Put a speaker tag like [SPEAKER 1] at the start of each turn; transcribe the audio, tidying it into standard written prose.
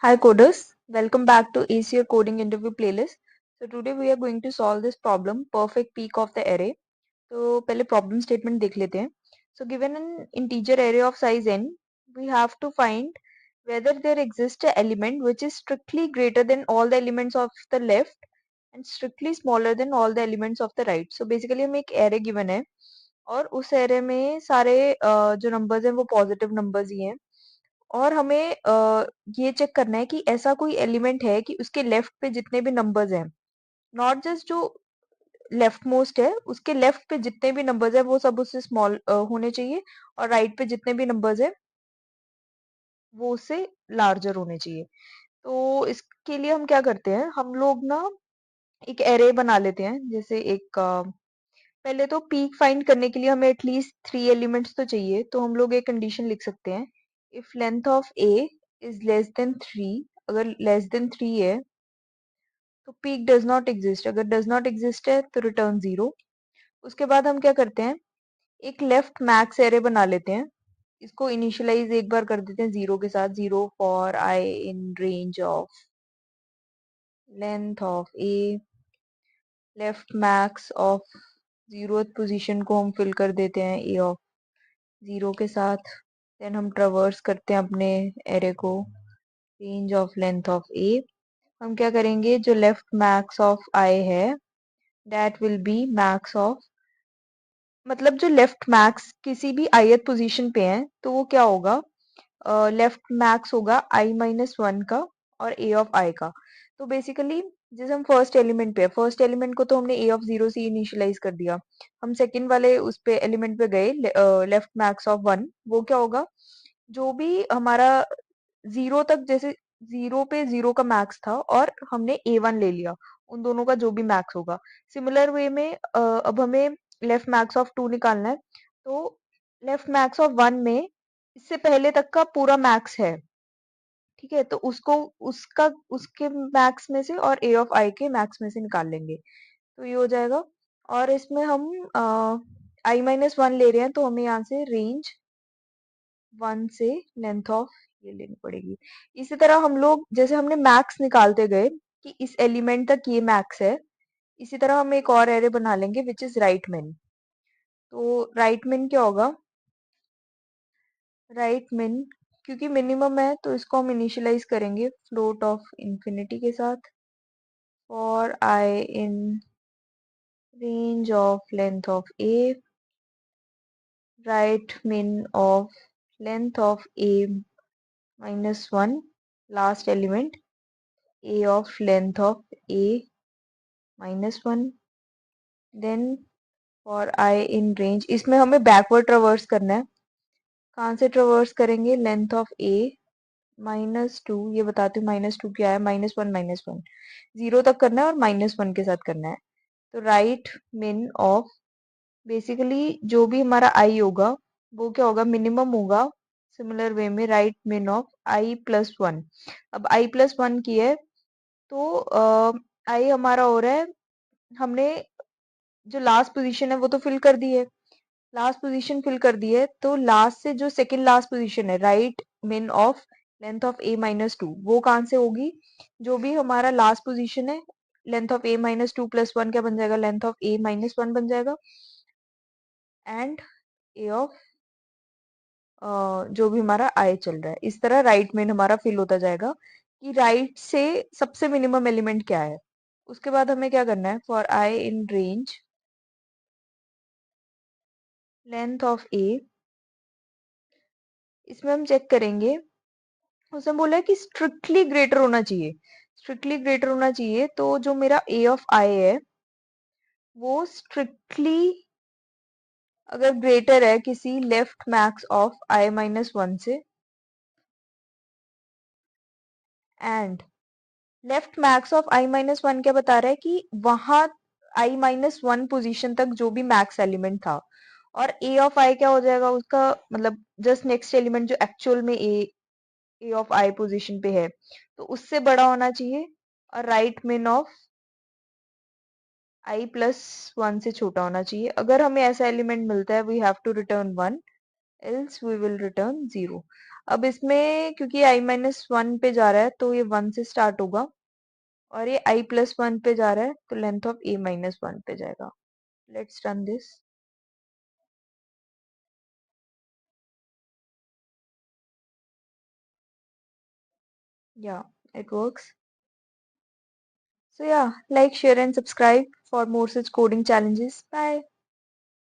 [SPEAKER 1] Hi coders, welcome back to ACR Coding Interview Playlist. So today we are going to solve this problem, perfect peak of the array. तो पहले problem statement देख लेते हैं. So given an integer array of size n, we have to find whether there exists an element which is strictly greater than all the elements of the left and strictly smaller than all the elements of the right. So basically हमें एक array given है और उस array में सारे जो numbers हैं वो positive numbers ही हैं. और हमें ये चेक करना है कि ऐसा कोई एलिमेंट है कि उसके लेफ्ट पे जितने भी नंबर्स हैं, नॉट जस्ट जो लेफ्ट मोस्ट है, उसके लेफ्ट पे जितने भी नंबर्स है वो सब उससे स्मॉल होने चाहिए और राइट पे जितने भी नंबर्स है वो उससे लार्जर होने चाहिए. तो इसके लिए हम क्या करते हैं, हम लोग ना एक एरे बना लेते हैं. जैसे एक पहले तो पीक फाइंड करने के लिए हमें एटलीस्ट 3 एलिमेंट्स तो चाहिए. तो हम लोग एक कंडीशन लिख सकते हैं, if length of A is less than 3. अगर लेस देन 3 है तो पीक डज नॉट एग्जिस्ट. अगर डज नॉट एग्जिस्ट है तो रिटर्न 0. उसके बाद हम क्या करते हैं, एक लेफ्ट मैक्स एरे बना लेते हैं. इसको इनिशियलाइज एक बार कर देते हैं 0 के साथ. 0 for i in range of length of A. Left max of 0th position को हम फिल कर देते हैं ए ऑफ 0 के साथ. देन हम ट्रावर्स करते हैं अपने एरे को, रेंज ऑफ लेंथ ऑफ ए. हम क्या करेंगे, जो लेफ्ट मैक्स ऑफ आई है that will be max of, मतलब जो लेफ्ट मैक्स किसी भी ith पोजीशन पे है तो वो क्या होगा, लेफ्ट मैक्स होगा i-1 का और a ऑफ i का. तो बेसिकली जैसे हम फर्स्ट एलिमेंट पे है, फर्स्ट एलिमेंट को तो हमने a ऑफ 0 से इनिशियलाइज कर दिया. हम सेकंड वाले उस पे एलिमेंट पे गए, लेफ्ट मैक्स ऑफ 1. वो क्या होगा, जो भी हमारा 0 तक, जैसे 0 पे 0 का मैक्स था और हमने a1 ले लिया, उन दोनों का जो भी मैक्स होगा. सिमिलर वे में अब हमें लेफ्ट मैक्स ऑफ 2 निकालना है. तो लेफ्ट मैक्स ऑफ 1 में इससे पहले तक का पूरा मैक्स है, ठीक है. तो उसको उसका उसके मैक्स में से और a ऑफ i के मैक्स में से निकाल लेंगे, तो ये हो जाएगा. और इसमें हम i-1 ले रहे हैं तो हमें यहाँ से रेंज 1 से लेंथ ऑफ ये लेनी पड़ेगी. इसी तरह हम लोग जैसे हमने मैक्स निकालते गए कि इस एलिमेंट तक ये मैक्स है, इसी तरह हम एक और एरे बना लेंगे विच इज राइट मिन. तो राइट मिन क्या होगा, राइट मिन क्योंकि मिनिमम है तो इसको हम इनिशियलाइज करेंगे फ्लोट ऑफ इंफिनिटी के साथ. For i in range of length of a, right min of length of a-1, last element a of length of a-1. Then for i in range, इसमें हमें backward traverse करना है. कहाँ से traverse करेंगे, length of a-2. ये बताती हूँ -2 क्या है, -1 0 तक करना है और -1 के साथ करना है. तो राइट मिन ऑफ, बेसिकली जो भी हमारा i होगा वो क्या होगा, मिनिमम होगा. सिमिलर वे में राइट मिन ऑफ i+1. अब i+1 की है तो i हमारा हो रहा है, हमने जो लास्ट पोजीशन है वो तो फिल कर दी है. लास्ट पोजीशन फिल कर दी है तो लास्ट से जो सेकंड लास्ट पोजीशन है, right min of length of a-2, वो कहाँ से होगी, जो भी हमारा लास्ट पोजीशन है, लेंथ ऑफ a-2 प्लस 1 क्या बन जाएगा, लेंथ ऑफ a-1 बन जाएगा. एंड a ऑफ जो भी हमारा i चल रहा है. इस तरह राइट मिन हमारा फिल होता जाएगा कि राइट से सबसे मिनिमम एलिमेंट क्या है. उसके बाद हमें क्या करना है, for i in range length of a, इसमें हम चेक करेंगे, उसने बोला है कि स्ट्रिक्टली ग्रेटर होना चाहिए. स्ट्रिक्टली ग्रेटर होना चाहिए तो जो मेरा a ऑफ i है वो स्ट्रिक्टली अगर ग्रेटर है किसी लेफ्ट मैक्स ऑफ i-1 से, and left max of i-1 क्या बता रहा है कि वहां i-1 पोजीशन तक जो भी मैक्स एलिमेंट था, और a ऑफ i क्या हो जाएगा उसका, मतलब जस्ट नेक्स्ट एलिमेंट जो एक्चुअल में a ऑफ i पोजीशन पे है, तो उससे बड़ा होना चाहिए. और राइट मिन ऑफ i+1 से छोटा होना चाहिए. अगर हमें ऐसा एलिमेंट मिलता है we have to return 1, else we will return 0. अब इसमें क्योंकि i-1 पे जा रहा है तो ये 1 से स्टार्ट होगा और ये i+1 पे जा रहा है तो लेंथ ऑफ a-1 पे जाएगा। Let's run this. Yeah, it works. So yeah, like, share and subscribe for more such coding challenges. Bye.